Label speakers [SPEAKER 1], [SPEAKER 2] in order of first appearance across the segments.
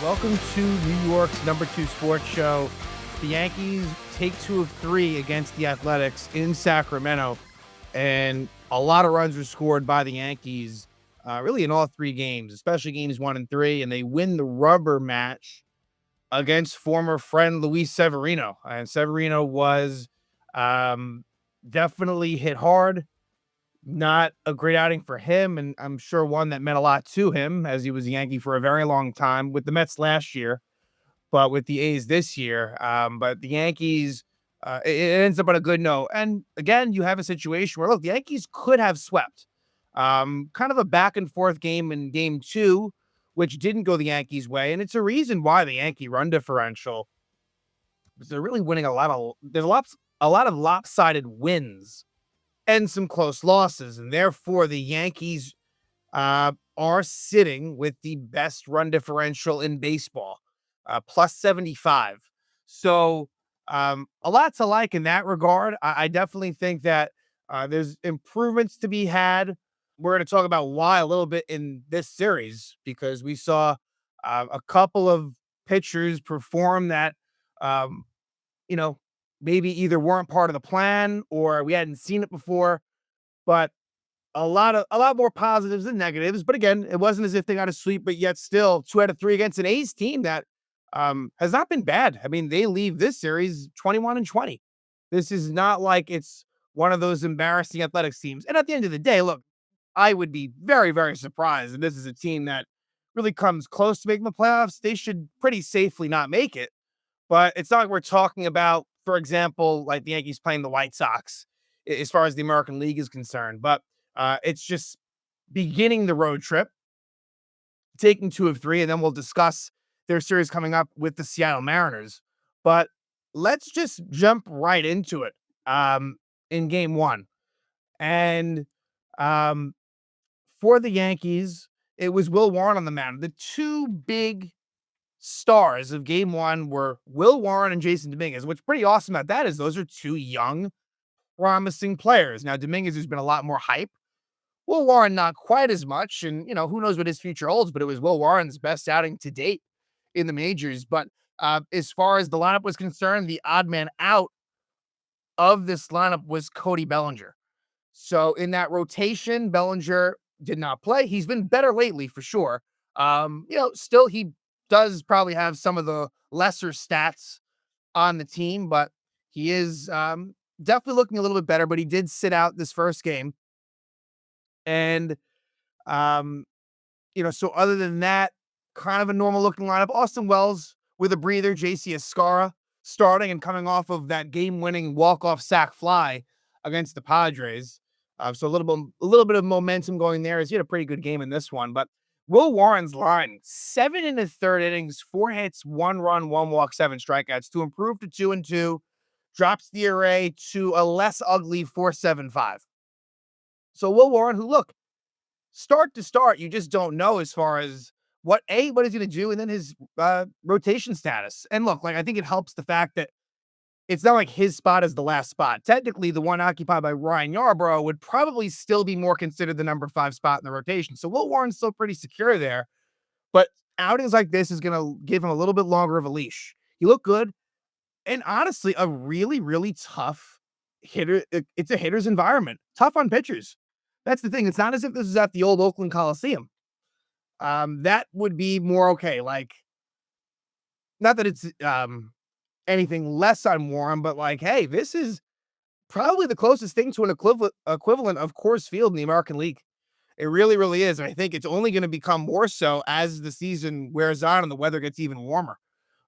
[SPEAKER 1] Welcome to New York's number 2 sports show. The Yankees take 2 of 3 against the Athletics in Sacramento, and a lot of runs were scored by the Yankees, really in all 3 games, especially games 1 and 3, and they win the rubber match against former friend Luis Severino. And Severino was um, definitely hit hard. Not a great outing for him, and I'm sure one that meant a lot to him as he was a Yankee for a very long time with the Mets last year, but with the A's this year. But the Yankees, it ends up on a good note. And again, you have a situation where, look, the Yankees could have swept. Kind of a back and forth game in game 2, which didn't go the Yankees' way. And it's a reason why the Yankee run differential, because they're really winning a lot of lopsided wins and some close losses. And therefore, the Yankees are sitting with the best run differential in baseball, plus 75. So, a lot to like in that regard. I definitely think that there's improvements to be had. We're going to talk about why a little bit in this series because we saw a couple of pitchers perform that, um, you know, maybe either weren't part of the plan or we hadn't seen it before. But a lot more positives than negatives, but again, it wasn't as if they got a sweep, but yet still 2 out of 3 against an A's team that, has not been bad. I mean, they leave this series 21 and 20. This is not like it's one of those embarrassing Athletics teams. And at the end of the day, look, I would be very, very surprised. And this is a team that really comes close to making the playoffs. They should pretty safely not make it. But it's not like we're talking about, for example, like the Yankees playing the White Sox as far as the American League is concerned. But it's just beginning the road trip, taking 2 of 3, and then we'll discuss their series coming up with the Seattle Mariners. But let's just jump right into it in game 1. And um, for the Yankees, it was Will Warren on the mound. The 2 big stars of game 1 were Will Warren and Jasson Domínguez. What's pretty awesome about that is those are 2 young, promising players. Now, Dominguez has been a lot more hype. Will Warren, not quite as much. And, who knows what his future holds, but it was Will Warren's best outing to date in the majors. But as far as the lineup was concerned, the odd man out of this lineup was Cody Bellinger. So in that rotation, Bellinger did not play. He's been better lately for sure. Still he does probably have some of the lesser stats on the team, but he is definitely looking a little bit better. But he did sit out this first game. And Um, so other than that, kind of a normal looking lineup. Austin Wells with a breather, JC Escara starting and coming off of that game-winning walk-off sac fly against the Padres. So a little bit of momentum going there as he had a pretty good game in this one. But Will Warren's line, 7 in the third innings, 4 hits, 1 run, 1 walk, 7 strikeouts to improve to 2 and 2, drops the ERA to a less ugly 4.75. So Will Warren, who look, start to start, you just don't know as far as what he's going to do, and then his rotation status. And look, like I think it helps the fact that it's not like his spot is the last spot. Technically, the one occupied by Ryan Yarbrough would probably still be more considered the number 5 spot in the rotation. So Will Warren's still pretty secure there. But outings like this is going to give him a little bit longer of a leash. He looked good, and honestly, a really, really tough hitter. It's a hitter's environment, tough on pitchers. That's the thing. It's not as if this is at the old Oakland Coliseum. That would be more okay. Like, not that it's anything less on Warren, but like, hey, this is probably the closest thing to an equivalent of Coors Field in the American League. It really, really is. And I think it's only going to become more so as the season wears on and the weather gets even warmer.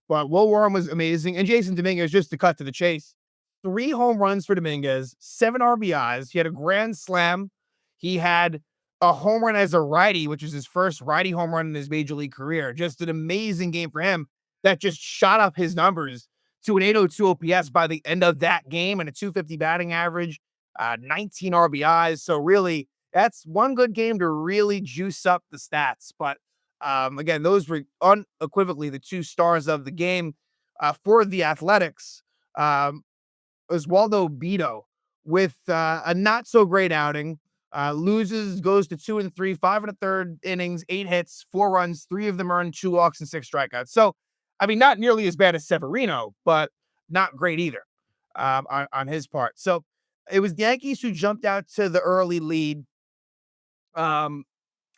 [SPEAKER 1] But Will Warren was amazing. And Jasson Domínguez, just to cut to the chase, 3 home runs for Dominguez, 7 RBIs. He had a grand slam. He had a home run as a righty, which is his first righty home run in his major league career. Just an amazing game for him that just shot up his numbers to an 802 OPS by the end of that game and a 250 batting average, 19 RBIs. So really, that's one good game to really juice up the stats. But again, those were unequivocally the 2 stars of the game for the Athletics. Oswaldo Bido with a not so great outing. Loses, goes to 2-3, 5 1/3 innings, 8 hits, 4 runs, 3 of them earned, 2 walks, and 6 strikeouts. So, I mean, not nearly as bad as Severino, but not great either on his part. So, it was the Yankees who jumped out to the early lead. Um,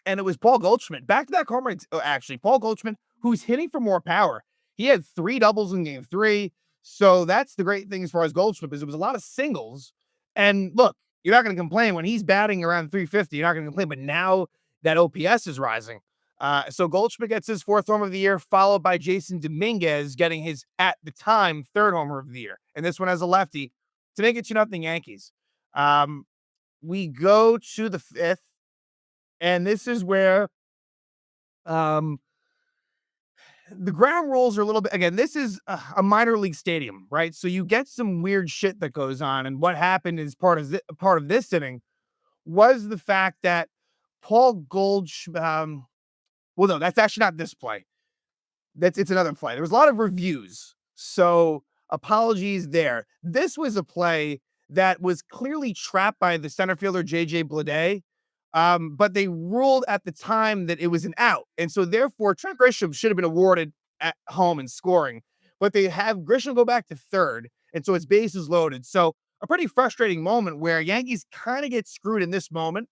[SPEAKER 1] and it was Paul Goldschmidt. Back to that home run, actually. Paul Goldschmidt, who's hitting for more power. He had 3 doubles in game 3. So that's the great thing as far as Goldschmidt is. It was a lot of singles. And look, you're not going to complain when he's batting around 350. You're not going to complain. But now that OPS is rising. So Goldschmidt gets his 4th homer of the year, followed by Jasson Domínguez getting his, at the time, 3rd homer of the year. And this one as a lefty to make it 2-0 Yankees. We go to the 5th. And this is where um, the ground rules are a little bit, again, this is a minor league stadium, right? So you get some weird shit that goes on. And what happened is part of this inning was the fact that Paul Goldschmidt, well, no, that's actually not this play. It's another play. There was a lot of reviews. So apologies there. This was a play that was clearly trapped by the center fielder JJ Bleday. But they ruled at the time that it was an out. And so therefore Trent Grisham should have been awarded at home in scoring. But they have Grisham go back to third. And so his base is loaded. So a pretty frustrating moment where Yankees kind of get screwed in this moment.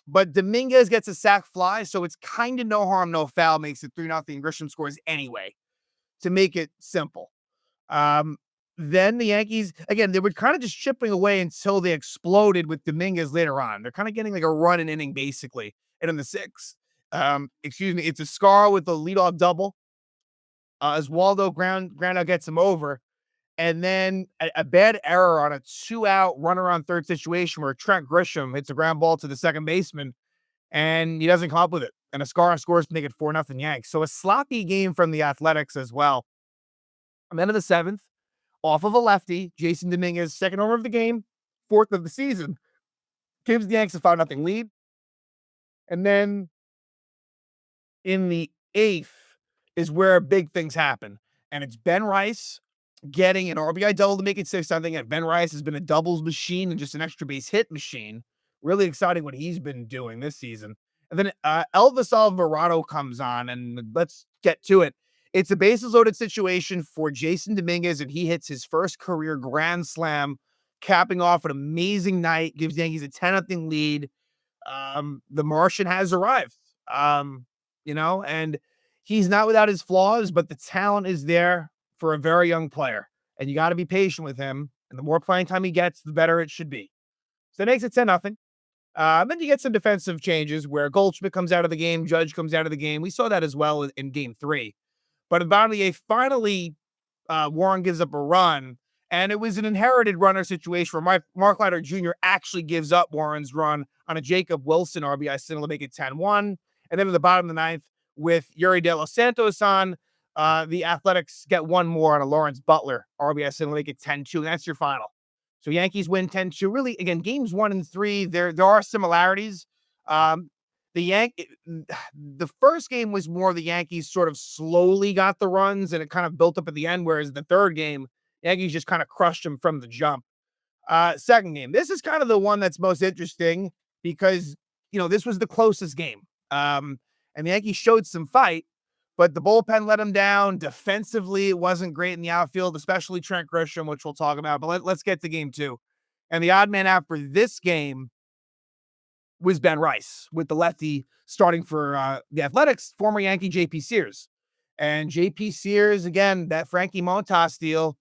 [SPEAKER 1] But Dominguez gets a sac fly, so it's kind of no harm, no foul, makes it 3-0. Grisham scores anyway, to make it simple. Um, then the Yankees, again, they were kind of just chipping away until they exploded with Dominguez later on. They're kind of getting like a run an inning, basically. And in the 6th, it's a Scar with a leadoff double. As Waldo ground out gets him over. And then a bad error on a 2-out runner on third situation where Trent Grisham hits a ground ball to the second baseman and he doesn't come up with it. And a Scar scores to make it 4-0 Yanks. So a sloppy game from the Athletics as well. And then in the 7th, off of a lefty, Jasson Domínguez, 2nd homer of the game, 4th of the season, gives the Yanks a 5-0 lead. And then in the 8th is where big things happen. And it's Ben Rice getting an RBI double to make it 6-0. And Ben Rice has been a doubles machine and just an extra base hit machine. Really exciting what he's been doing this season. And then Elvis Alvarado comes on, and let's get to it. It's a bases loaded situation for Jasson Domínguez, and he hits his first career grand slam, capping off an amazing night, gives Yankees a 10-0 lead. The Martian has arrived, and he's not without his flaws, but the talent is there for a very young player, and you got to be patient with him. And the more playing time he gets, the better it should be. So it makes it 10-0. Then you get some defensive changes where Goldschmidt comes out of the game, Judge comes out of the game. We saw that as well in game 3. But in bottom of the 8th, finally, Warren gives up a run, and it was an inherited runner situation where Mark Leiter Jr. actually gives up Warren's run on a Jacob Wilson RBI single to make it 10-1. And then at the bottom of the 9th, with Yuri De Los Santos on, the Athletics get one more on a Lawrence Butler RBI single to make it 10-2, and that's your final. So Yankees win 10-2. Really, again, games 1 and 3, there are similarities. The first game was more the Yankees sort of slowly got the runs and it kind of built up at the end, whereas the third game, Yankees just kind of crushed them from the jump. Second game, this is kind of the one that's most interesting because, this was the closest game. And the Yankees showed some fight, but the bullpen let them down. Defensively, it wasn't great in the outfield, especially Trent Grisham, which we'll talk about. But let's get to game 2. And the odd man out for this game was Ben Rice, with the lefty starting for the Athletics, former Yankee J.P. Sears. And J.P. Sears, again, that Frankie Montas deal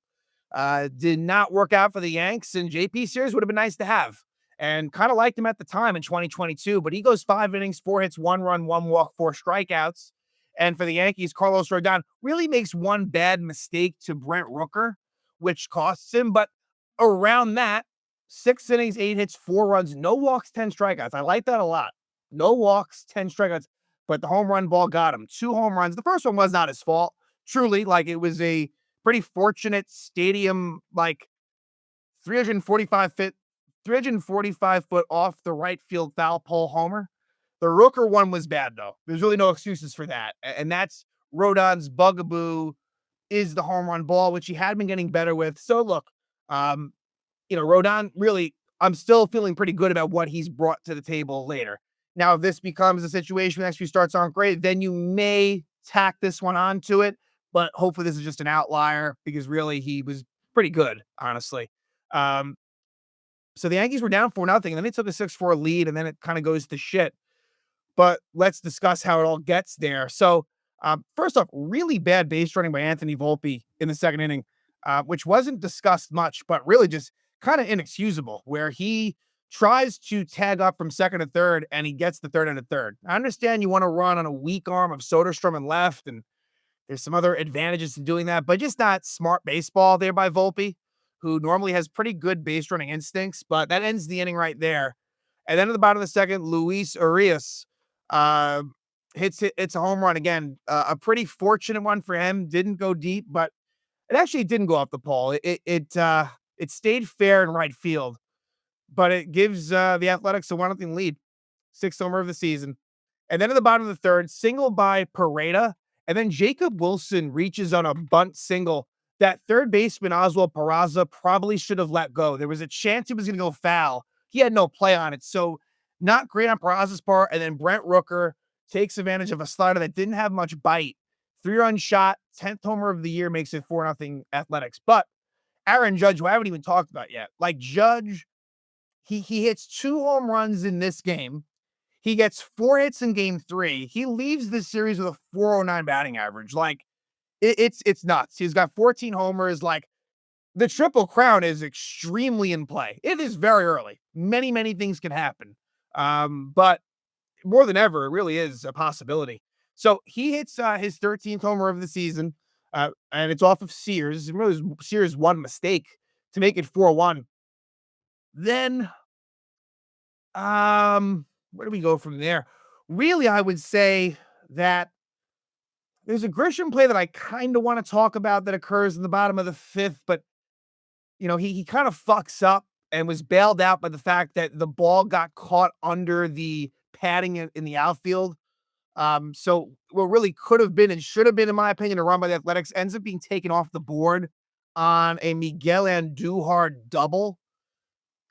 [SPEAKER 1] did not work out for the Yanks, and J.P. Sears would have been nice to have. And kind of liked him at the time in 2022, but he goes 5 innings, 4 hits, 1 run, 1 walk, 4 strikeouts. And for the Yankees, Carlos Rodon really makes one bad mistake to Brent Rooker, which costs him. But around that, 6 innings, 8 hits, 4 runs, no walks, 10 strikeouts. I like that a lot. No walks, 10 strikeouts, but the home run ball got him. 2 home runs. The first one was not his fault. Truly, it was a pretty fortunate stadium, 345 foot off the right field foul pole homer. The Rooker one was bad, though. There's really no excuses for that. And that's Rodon's bugaboo, is the home run ball, which he had been getting better with. So look, Rodon really I'm still feeling pretty good about what he's brought to the table later. Now, if this becomes a situation where the next few starts aren't great, then you may tack this one onto it. But hopefully, this is just an outlier because really he was pretty good, honestly. Um, so the Yankees were down 4-0, and then they took a 6-4 lead, and then it kind of goes to shit. But let's discuss how it all gets there. So, first off, really bad base running by Anthony Volpe in the second inning, which wasn't discussed much, but really just kind of inexcusable, where he tries to tag up from second to third and he gets the third and a third. I understand you want to run on a weak arm of Soderstrom and left, and there's some other advantages to doing that, but just not smart baseball there by Volpe, who normally has pretty good base running instincts, but that ends the inning right there. And then at the bottom of the second, Luis Arias uh, hits a home run again. A pretty fortunate one for him. Didn't go deep, but it actually didn't go off the pole. It stayed fair in right field, but it gives the Athletics a 1-0 lead, sixth homer of the season. And then at the bottom of the third, single by Pareda, and then Jacob Wilson reaches on a bunt single that third baseman Oswald Peraza probably should have let go. There was a chance he was going to go foul. He had no play on it, so not great on Peraza's part. And then Brent Rooker takes advantage of a slider that didn't have much bite. 3-run shot, 10th homer of the year, makes it 4-0 Athletics. But Aaron Judge, who I haven't even talked about yet, like Judge, he hits 2 home runs in this game. He gets 4 hits in game 3. He leaves this series with a 409 batting average. Like, it's nuts. He's got 14 homers. Like, the Triple Crown is extremely in play. It is very early. Many, many things can happen. But more than ever, it really is a possibility. So he hits his 13th homer of the season, and it's off of Sears. It really was Sears' one mistake to make it 4-1. Then, where do we go from there? Really, I would say that there's a Grisham play that I kind of want to talk about that occurs in the bottom of the fifth, but he kind of fucks up and was bailed out by the fact that the ball got caught under the padding in the outfield. So what really could have been and should have been, in my opinion, a run by the Athletics ends up being taken off the board on a Miguel Andujar double.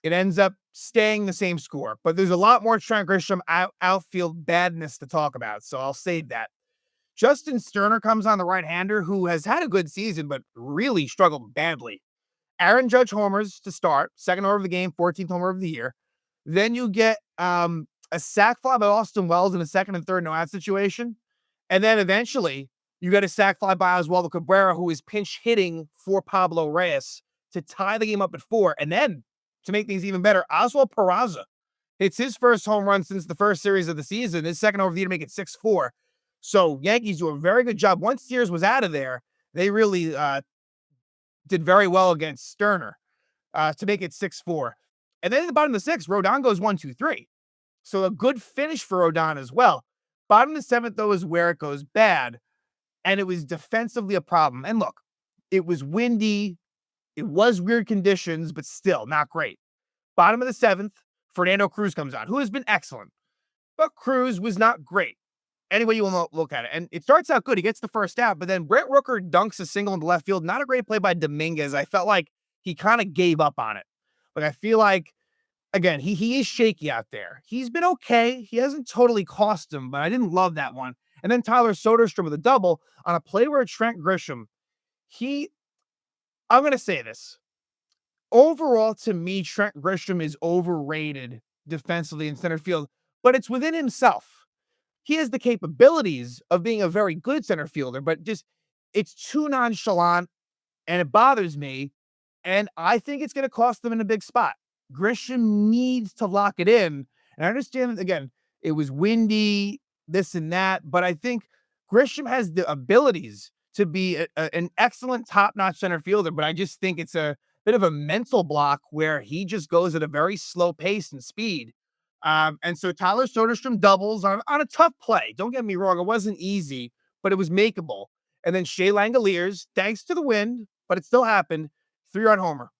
[SPEAKER 1] It ends up staying the same score, but there's a lot more Trent Grisham outfield badness to talk about, so I'll save that. Justin Sterner comes on, the right-hander, who has had a good season, but really struggled badly. Aaron Judge homers to start, second homer of the game, 14th homer of the year. Then you get a sac fly by Austin Wells in a second and third no-out situation. And then eventually, you get a sac fly by Oswaldo Cabrera, who is pinch hitting for Pablo Reyes to tie the game up at 4. And then, to make things even better, Oswald Peraza hits his first home run since the first series of the season, his second over the year to make it 6-4. So Yankees do a very good job. Once Sears was out of there, they really did very well against Sterner to make it 6-4. And then at the bottom of the sixth, Rodon goes 1-2-3. So a good finish for Rodon as well. Bottom of the seventh, though, is where it goes bad. And it was defensively a problem. And look, it was windy. It was weird conditions, but still not great. Bottom of the seventh, Fernando Cruz comes on, who has been excellent. But Cruz was not great. Any way you want to look at it. And it starts out good. He gets the first out, but then Brent Rooker dunks a single in the left field. Not a great play by Domínguez. I felt like he kind of gave up on it. Like, I feel like, again, he is shaky out there. He's been okay. He hasn't totally cost him, but I didn't love that one. And then Tyler Soderstrom with a double on a play where Trent Grisham, I'm going to say this. Overall, to me, Trent Grisham is overrated defensively in center field, but it's within himself. He has the capabilities of being a very good center fielder, but just it's too nonchalant and it bothers me. And I think it's going to cost them in a big spot. Grisham needs to lock it in. And I understand, again, it was windy, this and that, but I think Grisham has the abilities to be an excellent top-notch center fielder, but I just think it's a bit of a mental block where he just goes at a very slow pace and speed. And so Tyler Soderstrom doubles on a tough play. Don't get me wrong. It wasn't easy, but it was makeable. And then Shea Langoliers, thanks to the wind, but it still happened, 3-run homer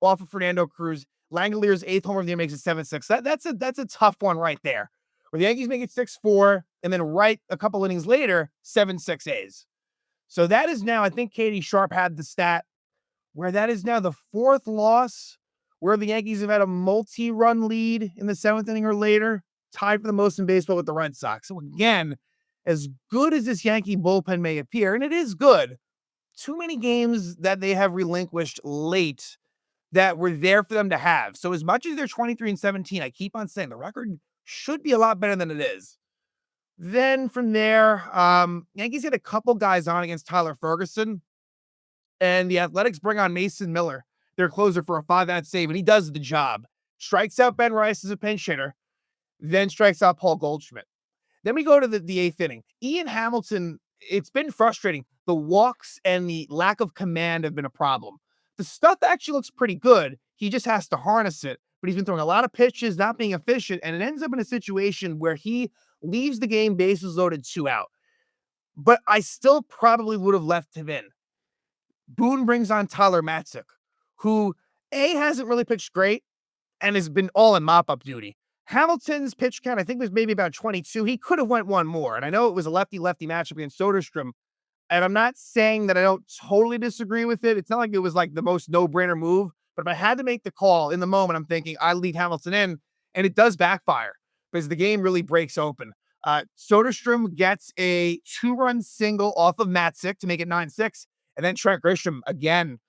[SPEAKER 1] off of Fernando Cruz. Langoliers' 8th homer of the year makes it 7-6. That's a tough one right there. Where the Yankees make it 6-4, and then right a couple innings later, 7-6 A's. So that is now, I think Katie Sharp had the stat, where that is now the 4th loss where the Yankees have had a multi-run lead in the seventh inning or later, tied for the most in baseball with the Red Sox. So again, as good as this Yankee bullpen may appear, and it is good, too many games that they have relinquished late that were there for them to have. So as much as they're 23-17, I keep on saying the record should be a lot better than it is. Then from there, Yankees had a couple guys on against Tyler Ferguson, and the Athletics bring on Mason Miller, their closer, for a 5-out save, and he does the job. Strikes out Ben Rice as a pinch hitter, then strikes out Paul Goldschmidt. Then we go to the eighth inning. Ian Hamilton, it's been frustrating. The walks and the lack of command have been a problem. The stuff actually looks pretty good. He just has to harness it, but he's been throwing a lot of pitches, not being efficient, and it ends up in a situation where he leaves the game bases loaded, 2 out. But I still probably would have left him in. Boone brings on Tyler Matzik, who hasn't really pitched great and has been all in mop-up duty. Hamilton's pitch count, I think, was maybe about 22. He could have went one more, and I know it was a lefty-lefty matchup against Soderstrom, and I'm not saying that I don't totally disagree with it. It's not like it was like the most no-brainer move, but if I had to make the call in the moment, I'm thinking I leave Hamilton in, and it does backfire because the game really breaks open. Soderstrom gets a 2-run single off of Matzik to make it 9-6, and then Trent Grisham again.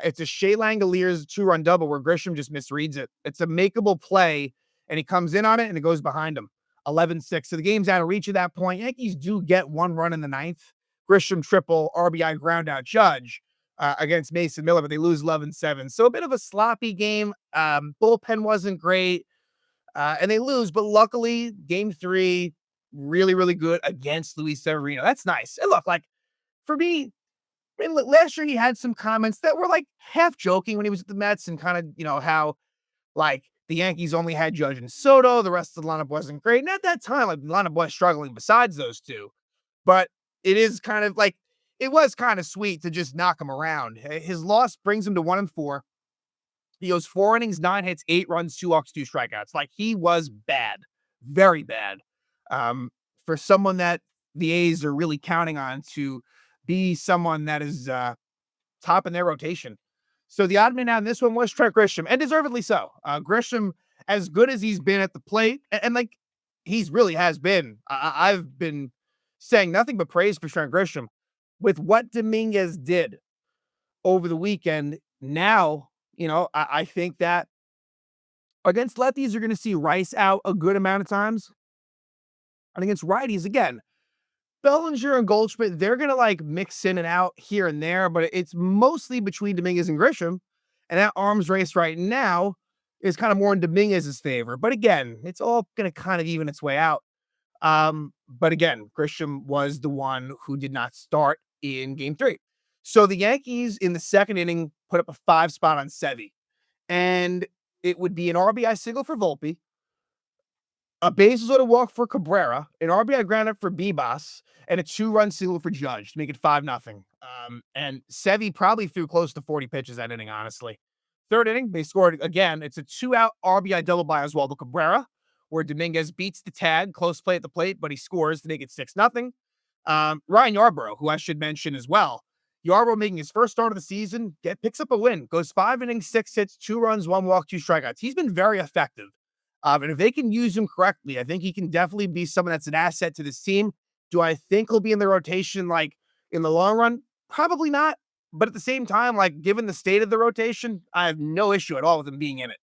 [SPEAKER 1] It's a Shea Langoliers 2-run double where Grisham just misreads it. It's a makeable play, and he comes in on it, and it goes behind him. 11-6. So the game's out of reach at that point. Yankees do get 1 run in the ninth. Grisham triple, RBI ground out Judge against Mason Miller, but they lose 11-7. So a bit of a sloppy game. Bullpen wasn't great, and they lose. But luckily, game 3, really, really good against Luis Severino. That's nice. And look, like, for me, I mean, last year he had some comments that were like half joking when he was at the Mets and kind of, how like the Yankees only had Judge and Soto. The rest of the lineup wasn't great. And at that time, like, the lineup was struggling besides those two. But it is kind of like, it was kind of sweet to just knock him around. His loss brings him to 1-4. He goes 4 innings, 9 hits, 8 runs, 2 walks, 2 strikeouts. Like, he was bad, very bad. For someone that the A's are really counting on to be someone that is top in their rotation. So the odd man out in this one was Trent Grisham, and deservedly so. Grisham, as good as he's been at the plate, and like, he's really has been. I've been saying nothing but praise for Trent Grisham. With what Domínguez did over the weekend, now, I think that against lefties, you're going to see Rice out a good amount of times. And against righties, again, Bellinger and Goldschmidt, they're going to like mix in and out here and there, but it's mostly between Domínguez and Grisham. And that arms race right now is kind of more in Domínguez's favor. But again, it's all going to kind of even its way out. But again, Grisham was the one who did not start in game 3. So the Yankees in the second inning put up a 5 spot on Sevy. And it would be an RBI single for Volpe, a bases loaded walk for Cabrera, an RBI ground out for Bibas, and a 2-run single for Judge to make it 5-0. And Sevy probably threw close to 40 pitches that inning, honestly. Third inning, they scored again. It's a 2-out RBI double by Oswaldo Cabrera, where Domínguez beats the tag, close play at the plate, but he scores to make it 6-0. Ryan Yarbrough, who I should mention as well. Yarbrough making his first start of the season, picks up a win, goes 5 innings, 6 hits, 2 runs, 1 walk, 2 strikeouts. He's been very effective. And if they can use him correctly, I think he can definitely be someone that's an asset to this team. Do I think he'll be in the rotation, like, in the long run? Probably not. But at the same time, like, given the state of the rotation, I have no issue at all with him being in it.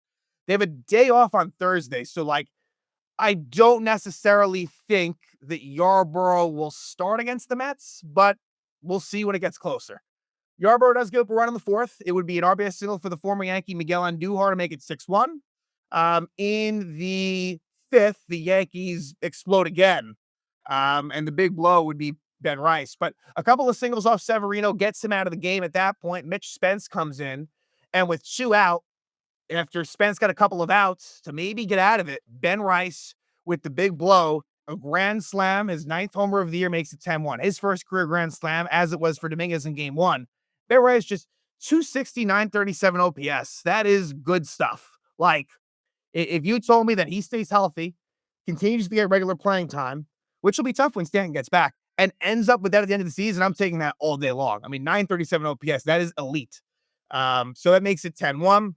[SPEAKER 1] They have a day off on Thursday, so, like, I don't necessarily think that Yarbrough will start against the Mets, but we'll see when it gets closer. Yarbrough does give up a run in the 4th. It would be an RBI single for the former Yankee Miguel Andujar to make it 6-1. In the 5th, the Yankees explode again. And the big blow would be Ben Rice. But a couple of singles off Severino gets him out of the game at that point. Mitch Spence comes in, and with 2 out, after Spence got a couple of outs to maybe get out of it, Ben Rice with the big blow, a grand slam, his 9th homer of the year, makes it 10-1. His first career grand slam, as it was for Domínguez in game 1. Ben Rice just 260, 937 OPS. That is good stuff. Like, if you told me that he stays healthy, continues to get regular playing time, which will be tough when Stanton gets back, and ends up with that at the end of the season, I'm taking that all day long. I mean, 937 OPS, that is elite. So that makes it 10-1.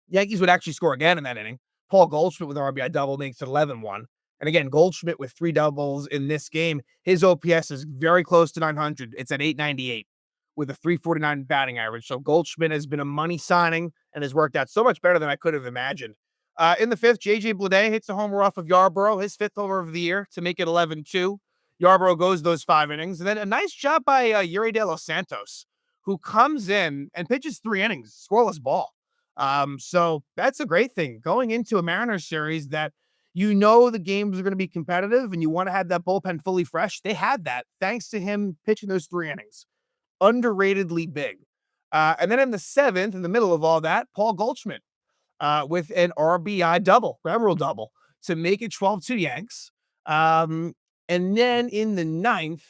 [SPEAKER 1] Yankees would actually score again in that inning. Paul Goldschmidt with an RBI double makes it 11-1. And again, Goldschmidt with 3 doubles in this game. His OPS is very close to 900. It's at 898 with a 349 batting average. So Goldschmidt has been a money signing and has worked out so much better than I could have imagined. In the fifth, J.J. Bleday hits a homer off of Yarbrough, his 5th homer of the year, to make it 11-2. Yarbrough goes those 5 innings. And then a nice job by Yuri De Los Santos, who comes in and pitches 3 innings, scoreless ball. So that's a great thing. Going into a Mariners series that the games are going to be competitive and you want to have that bullpen fully fresh, they had that thanks to him pitching those 3 innings. Underratedly big. And then in the 7th, in the middle of all that, Paul Goldschmidt with an RBI double, ground rule double, to make it 12-2 Yanks. And then in the 9th,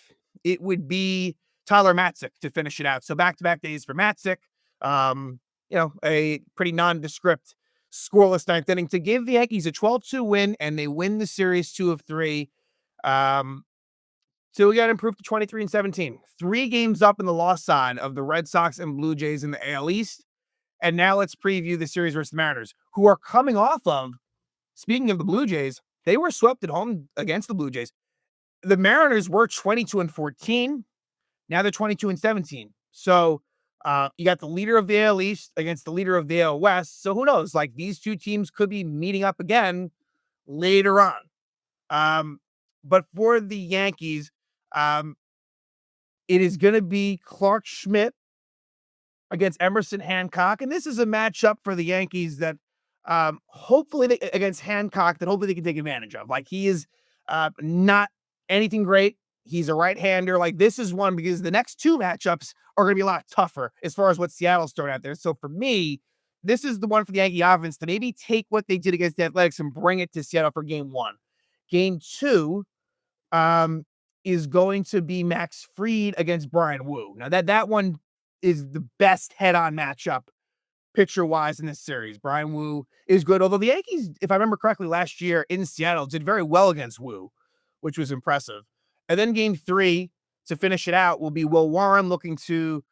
[SPEAKER 1] it would be Tyler Matzik to finish it out. So back-to-back days for Matzik. A pretty nondescript scoreless 9th inning to give the Yankees a 12-2 win, and they win the series 2 of 3. So we got improved to 23-17. 3 games up in the loss side of the Red Sox and Blue Jays in the AL East. And now let's preview the series versus the Mariners, who are coming off of, speaking of the Blue Jays, they were swept at home against the Blue Jays. The Mariners were 22-14. Now they're 22-17. So you got the leader of the AL East against the leader of the AL West. So who knows? Like, these 2 teams could be meeting up again later on. But for the Yankees, it is going to be Clark Schmidt against Emerson Hancock. And this is a matchup for the Yankees that hopefully against Hancock that hopefully they can take advantage of. Like, he is not anything great. He's a right-hander. Like, this is one because the next 2 matchups are going to be a lot tougher as far as what Seattle's throwing out there. So for me, this is the one for the Yankee offense to maybe take what they did against the Athletics and bring it to Seattle for game 1. Game 2 is going to be Max Fried against Brian Wu. Now that one is the best head-on matchup pitcher-wise in this series. Brian Wu is good, although the Yankees, if I remember correctly, last year in Seattle did very well against Wu, which was impressive. And then game 3 to finish it out will be Will Warren looking to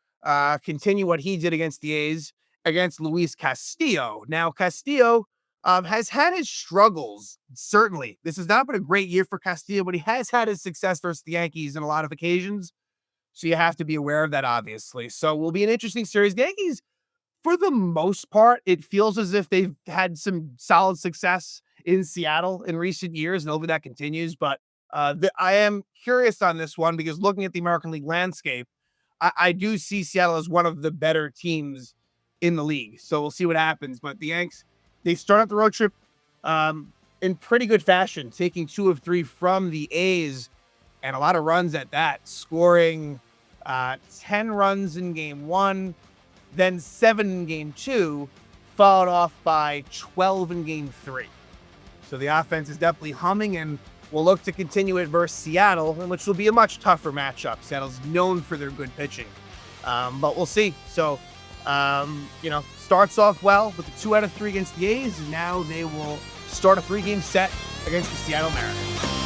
[SPEAKER 1] continue what he did against the A's against Luis Castillo. Now, Castillo has had his struggles, certainly. This has not been a great year for Castillo, but he has had his success versus the Yankees on a lot of occasions. So you have to be aware of that, obviously. So it will be an interesting series. The Yankees, for the most part, it feels as if they've had some solid success in Seattle in recent years, and hopefully that continues. But I am curious on this one because looking at the American League landscape, I do see Seattle as one of the better teams in the league. So we'll see what happens. But the Yanks, they start out the road trip in pretty good fashion, taking 2 of 3 from the A's and a lot of runs at that, scoring 10 runs in game 1, then 7 in game 2, followed off by 12 in game 3. So the offense is definitely humming, and we'll look to continue it versus Seattle, which will be a much tougher matchup. Seattle's known for their good pitching, but we'll see. So, starts off well with the 2 out of 3 against the A's, and now they will start a 3-game set against the Seattle Mariners.